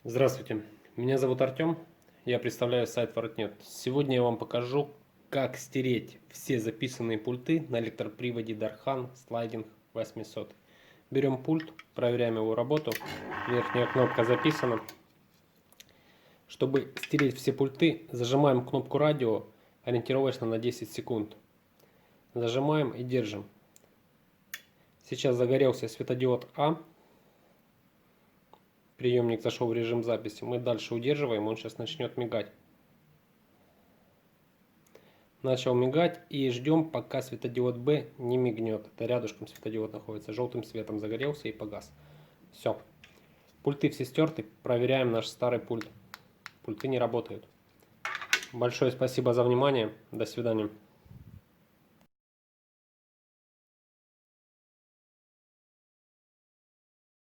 Здравствуйте, меня зовут Артем, я представляю сайт Воротнет. Сегодня я вам покажу, как стереть все записанные пульты на электроприводе Дархан Sliding 800. Берем пульт, проверяем его работу, верхняя кнопка записана. Чтобы стереть все пульты, зажимаем кнопку радио ориентировочно на 10 секунд. Зажимаем и держим. Сейчас загорелся светодиод А. Приемник зашел в режим записи. Мы дальше удерживаем, он сейчас начнет мигать. Начал мигать и ждем, пока светодиод Б не мигнет. Это рядышком светодиод находится. Желтым светом загорелся и погас. Все. Пульты все стерты. Проверяем наш старый пульт. Пульты не работают. Большое спасибо за внимание. До свидания.